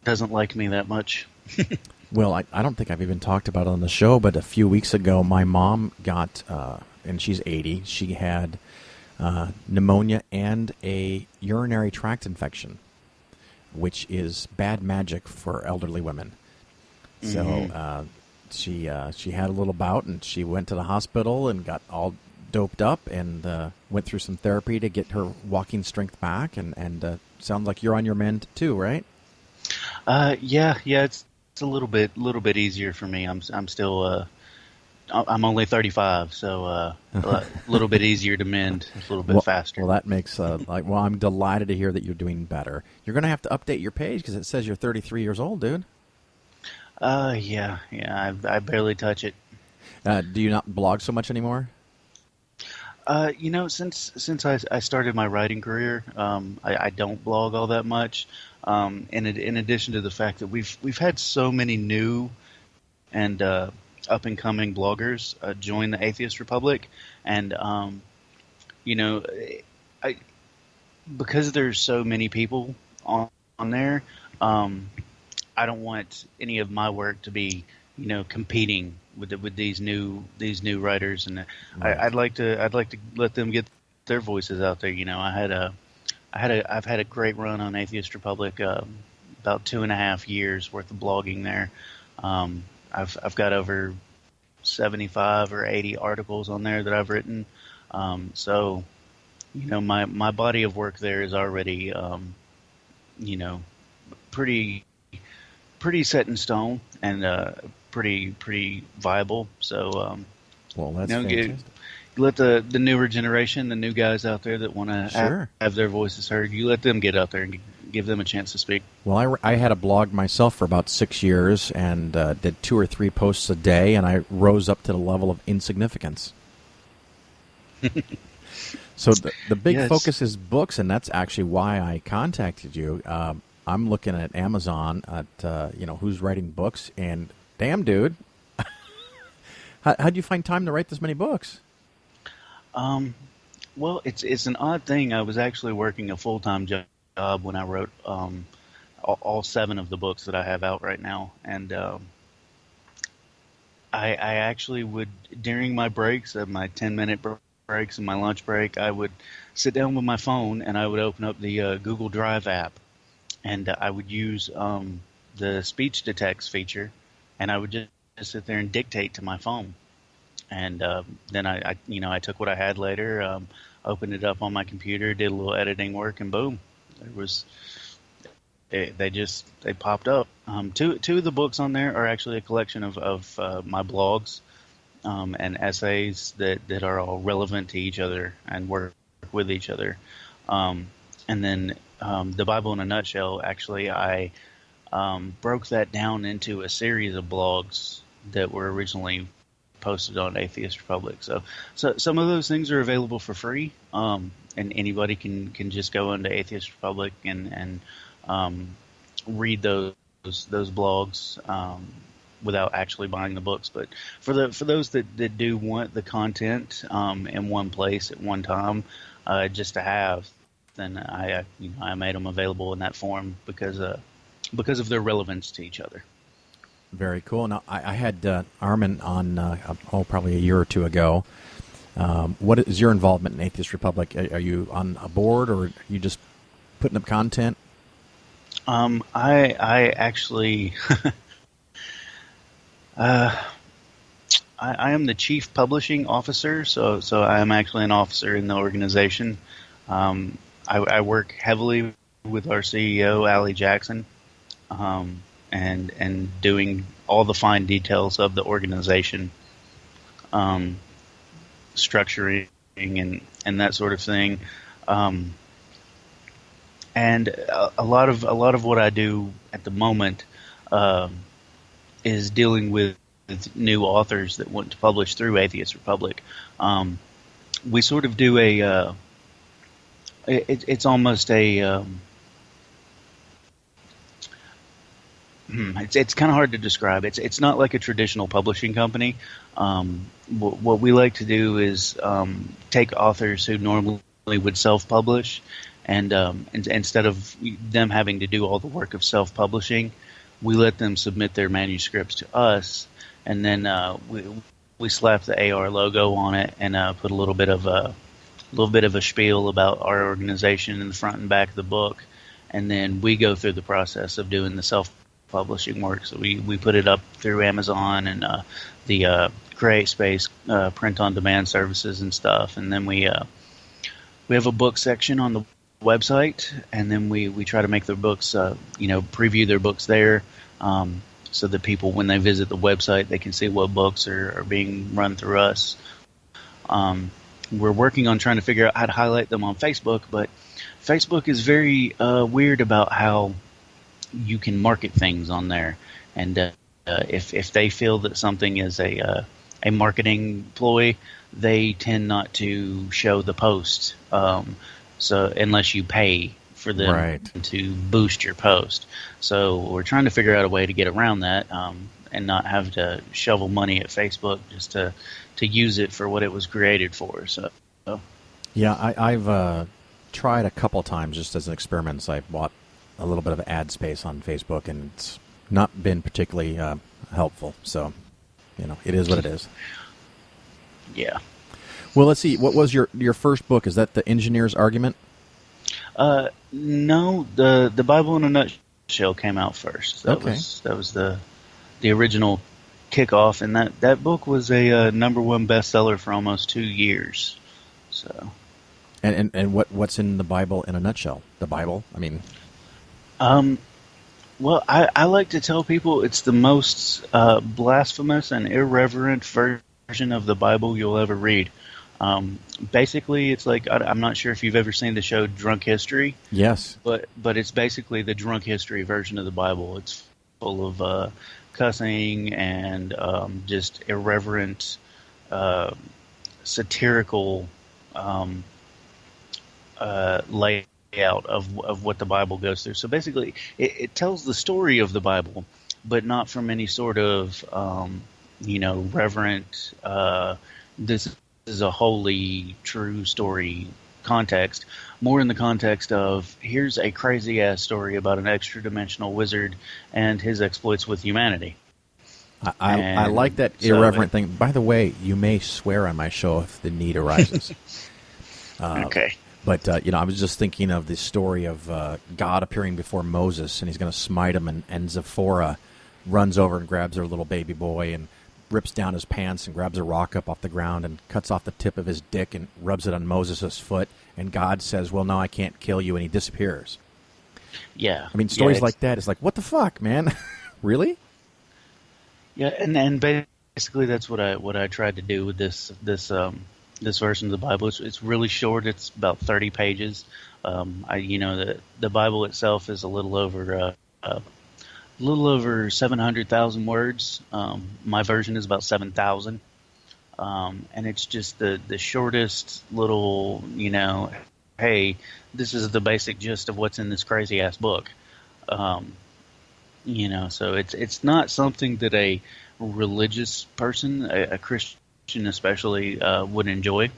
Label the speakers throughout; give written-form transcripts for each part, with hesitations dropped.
Speaker 1: doesn't like me that much.
Speaker 2: Well, I don't think I've even talked about it on the show, but a few weeks ago, my mom got, and she's 80, she had pneumonia and a urinary tract infection, which is bad magic for elderly women. So
Speaker 1: Hmm.
Speaker 2: she had a little bout, and she went to the hospital and got all doped up and went through some therapy to get her walking strength back. And sounds like you're on your mend too, right?
Speaker 1: Yeah, it's a little bit easier for me. I'm still I'm only 35, so a little bit easier to mend, a little bit
Speaker 2: Well,
Speaker 1: faster.
Speaker 2: that makes well, I'm delighted to hear that you're doing better. You're going to have to update your page because it says you're 33 years old, dude.
Speaker 1: Yeah. I barely touch it.
Speaker 2: Do you not blog so much anymore?
Speaker 1: Since I started my writing career, I don't blog all that much. In addition to the fact that we've had so many new and up and coming bloggers join the Atheist Republic, and you know, I because there's so many people on there, um, I don't want any of my work to be, competing with these new writers, and
Speaker 2: Right.
Speaker 1: I'd like to let them get their voices out there. I've had a great run on Atheist Republic, about 2.5 years worth of blogging there. I've got over 75 or 80 articles on there that I've written. So my body of work there is already you know pretty pretty set in stone and pretty viable. So
Speaker 2: Well,
Speaker 1: you
Speaker 2: that's
Speaker 1: know, get,
Speaker 2: fantastic.
Speaker 1: let the newer generation, the new guys out there that want to
Speaker 2: Sure.
Speaker 1: have their voices heard, you let them get out there and give them a chance to speak.
Speaker 2: Well, I had a blog myself for about 6 years and did 2 or 3 posts a day, and I rose up to the level of insignificance. So the big
Speaker 1: Yes.
Speaker 2: focus is books, and that's actually why I contacted you. I'm looking at Amazon at who's writing books, and damn, dude, how'd you find time to write this many books?
Speaker 1: Um, well, it's an odd thing. I was actually working a full-time job when I wrote all seven of the books that I have out right now, and I actually would, during my breaks, my 10-minute breaks and my lunch break, I would sit down with my phone and I would open up the Google Drive app, and I would use the speech to text feature, and I would just sit there and dictate to my phone. And then I took what I had later, opened it up on my computer, did a little editing work, and boom, there was they popped up. Two of the books on there are actually a collection of my blogs and essays that are all relevant to each other and work with each other. And then the Bible in a Nutshell. Actually, I broke that down into a series of blogs that were originally posted on Atheist Republic. So some of those things are available for free, and anybody can just go into Atheist Republic and um, read those blogs without actually buying the books. But for those that do want the content in one place at one time, just to have, then I made them available in that form because of their relevance to each other.
Speaker 2: Very cool. Now, I had Armin on probably a year or two ago. What is your involvement in Atheist Republic? Are you on a board, or are you just putting up content?
Speaker 1: I actually uh, I am the chief publishing officer, so I am actually an officer in the organization. I work heavily with our CEO, Allie Jackson, and doing all the fine details of the organization, um, structuring and that sort of thing. Um, and a lot of what I do at the moment um, is dealing with new authors that want to publish through Atheist Republic. Um, we sort of do it's almost it's kind of hard to describe. It's not like a traditional publishing company. What we like to do is take authors who normally would self-publish and instead of them having to do all the work of self-publishing, we let them submit their manuscripts to us, and then we slap the AR logo on it and put a little bit of a spiel about our organization in the front and back of the book, and then we go through the process of doing the self-publishing work. So we put it up through Amazon and the Create Space print-on-demand services and stuff, and then we have a book section on the website, and then we try to make their books, preview their books there, so that people, when they visit the website, they can see what books are being run through us. We're working on trying to figure out how to highlight them on Facebook, but Facebook is very weird about how you can market things on there, and if they feel that something is a marketing ploy, they tend not to show the post. So unless you pay for them to boost your post. So we're trying to figure out a way to get around that and not have to shovel money at Facebook just to use it for what it was created for. So
Speaker 2: yeah, I've tried a couple times just as an experiment. So I bought a little bit of ad space on Facebook, and it's not been particularly helpful. So, it is what it is.
Speaker 1: Yeah.
Speaker 2: Well, let's see. What was your first book? Is that The Engineer's Argument?
Speaker 1: No, the Bible in a Nutshell came out first. That was the original kickoff, and that book was a number one bestseller for almost 2 years. So.
Speaker 2: And what's in the Bible in a nutshell? The Bible? I mean.
Speaker 1: Well, I like to tell people it's the most blasphemous and irreverent version of the Bible you'll ever read. Basically, it's like, I'm not sure if you've ever seen the show Drunk History.
Speaker 2: Yes.
Speaker 1: But it's basically the Drunk History version of the Bible. It's full of cussing and just irreverent, satirical layout of what the Bible goes through. So basically, it tells the story of the Bible, but not from any sort of, reverent, this is a wholly true story context, more in the context of, here's a crazy ass story about an extra dimensional wizard and his exploits with humanity.
Speaker 2: I like that irreverent thing. By the way, you may swear on my show if the need arises.
Speaker 1: Okay.
Speaker 2: But, I was just thinking of the story of God appearing before Moses, and he's going to smite him, and Zipporah runs over and grabs her little baby boy and rips down his pants and grabs a rock up off the ground and cuts off the tip of his dick and rubs it on Moses' foot, and God says, well, no, I can't kill you, and he disappears.
Speaker 1: Yeah.
Speaker 2: I mean, stories like that, it's like, what the fuck, man? Really?
Speaker 1: Yeah, and basically that's what I tried to do with this version of the Bible. It's really short. It's about 30 pages. The Bible itself is a little over 700,000 words. My version is about 7,000, and it's just the shortest little. Hey, this is the basic gist of what's in this crazy ass book. So it's not something that a religious person, a Christian especially, would enjoy.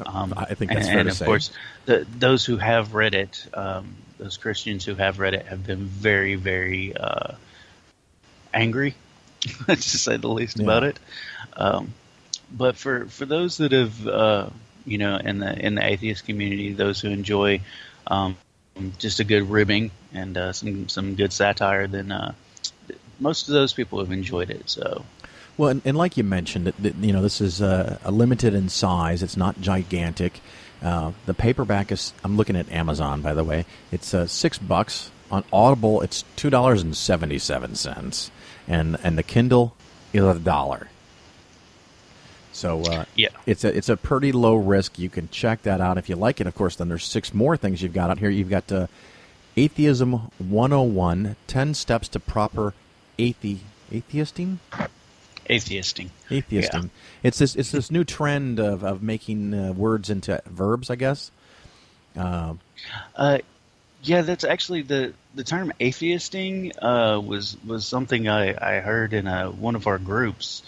Speaker 2: I think that's fair to say.
Speaker 1: And of course, those who have read it, those Christians who have read it, have been very, very angry, to say the least, about it. But for those that have, in the atheist community, those who enjoy just a good ribbing and some good satire, then most of those people have enjoyed it. So.
Speaker 2: Well, and like you mentioned, this is a limited in size. It's not gigantic. The paperback is, I'm looking at Amazon, by the way. It's $6. On Audible, it's $2.77. And the Kindle is $1. So it's a pretty low risk. You can check that out if you like it. Of course, then there's 6 more things you've got out here. You've got Atheism 101, 10 Steps to Proper Atheisting?
Speaker 1: Atheisting.
Speaker 2: Yeah. It's this new trend of making words into verbs, I guess.
Speaker 1: Yeah, that's actually the term atheisting was something I heard in one of our groups,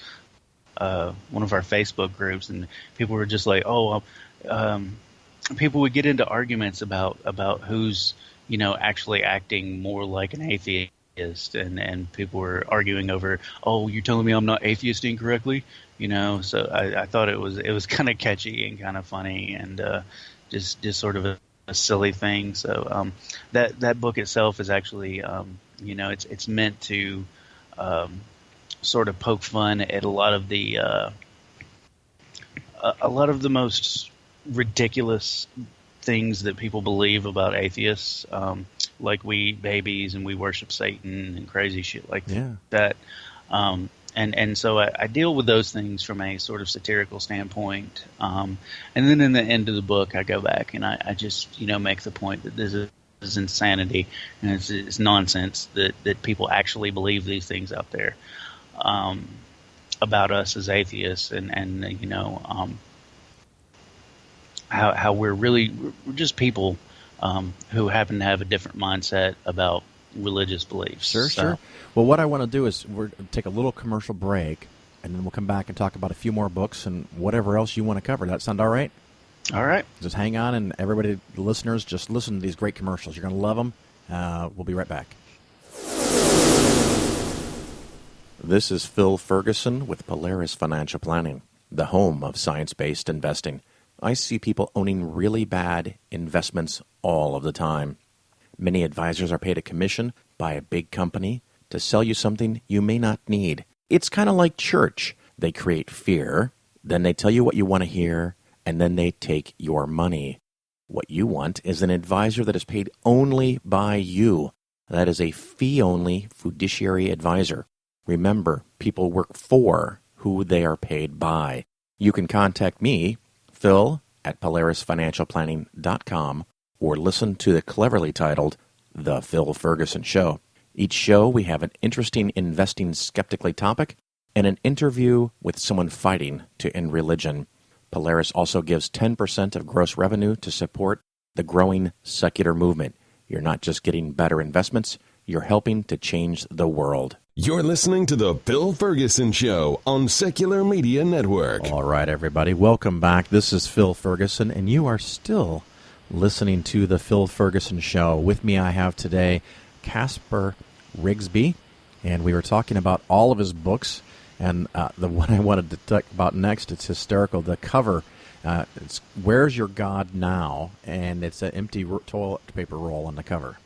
Speaker 1: one of our Facebook groups, and people were just like, people would get into arguments about who's actually acting more like an atheist, and people were arguing over, oh, you're telling me I'm not atheisting correctly, so I thought it was kind of catchy and kind of funny, and just sort of a silly thing. So that book itself is actually it's meant to sort of poke fun at a lot of the most ridiculous things that people believe about atheists, like we eat babies and we worship Satan and crazy shit like that. And so I deal with those things from a sort of satirical standpoint. And then in the end of the book, I go back and I just make the point that this is insanity and it's nonsense that people actually believe these things out there. About us as atheists, and how we're just people who happen to have a different mindset about religious beliefs.
Speaker 2: Sure. Well, what I want to do is we're take a little commercial break, and then we'll come back and talk about a few more books and whatever else you want to cover. That sound all right?
Speaker 1: All right.
Speaker 2: Just hang on, and everybody, the listeners, just listen to these great commercials. You're going to love them. We'll be right back. This is Phil Ferguson with Polaris Financial Planning, the home of science-based investing. I see people owning really bad investments all of the time. Many advisors are paid a commission by a big company to sell you something you may not need. It's kind of like church. They create fear, then they tell you what you want to hear, and then they take your money. What you want is an advisor that is paid only by you. That is a fee-only fiduciary advisor. Remember, people work for who they are paid by. You can contact me, Phil, at PolarisFinancialPlanning.com, or listen to the cleverly titled The Phil Ferguson Show. Each show, we have an interesting investing skeptically topic and an interview with someone fighting to end religion. Polaris also gives 10% of gross revenue to support the growing secular movement. You're not just getting better investments, you're helping to change the world.
Speaker 3: You're listening to The Phil Ferguson Show on Secular Media Network.
Speaker 2: All right, everybody, welcome back. This is Phil Ferguson, and you are still listening to The Phil Ferguson Show. With me I have today Casper Rigsby, and we were talking about all of his books, and the one I wanted to talk about next, it's hysterical. The cover, it's Where's Your God Now? And it's an empty toilet paper roll on the cover.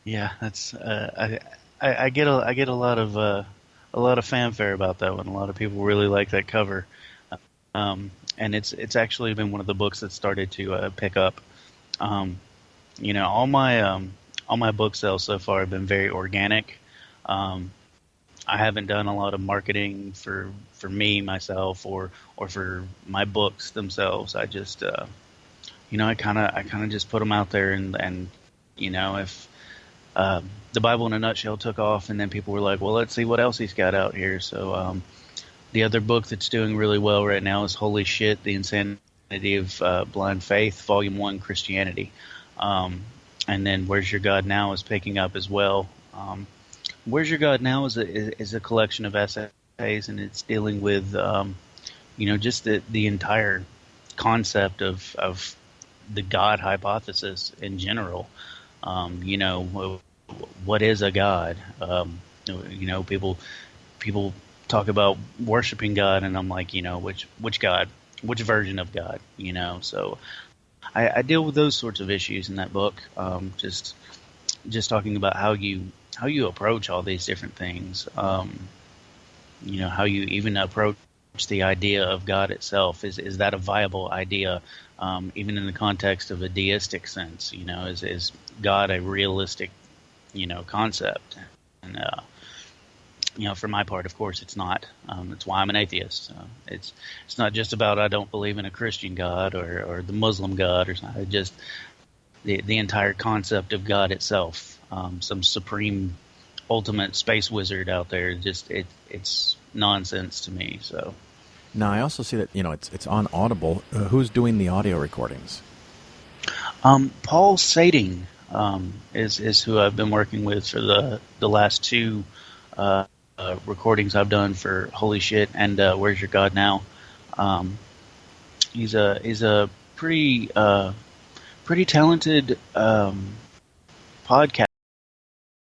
Speaker 1: Yeah, that's I get a lot of fanfare about that one. A lot of people really like that cover, and it's actually been one of the books that started to pick up. All my book sales so far have been very organic. I haven't done a lot of marketing for me myself or for my books themselves. I just I kind of just put them out there, and if the Bible in a Nutshell took off, and then people were like, well, let's see what else he's got out here. So the other book that's doing really well right now is Holy Shit, The Insanity of Blind Faith, Volume 1, Christianity. And then Where's Your God Now is picking up as well. Where's Your God Now is a collection of essays, and it's dealing with just the entire concept of the God hypothesis in general. What is a God? People talk about worshiping God, and I'm like, which God, which version of God, So I deal with those sorts of issues in that book. Just talking about how you approach all these different things. How you even approach the idea of God itself. Is that a viable idea? Even in the context of a deistic sense, is God a realistic, concept? And, for my part, of course, it's not. That's why I'm an atheist. It's not just about I don't believe in a Christian God or the Muslim God or something. Just the entire concept of God itself, some supreme, ultimate space wizard out there. It's nonsense to me. So.
Speaker 2: Now, I also see that, it's on Audible. Who's doing the audio recordings?
Speaker 1: Paul Sading is who I've been working with for the last two recordings I've done for Holy Shit and Where's Your God Now. He's a pretty talented podcast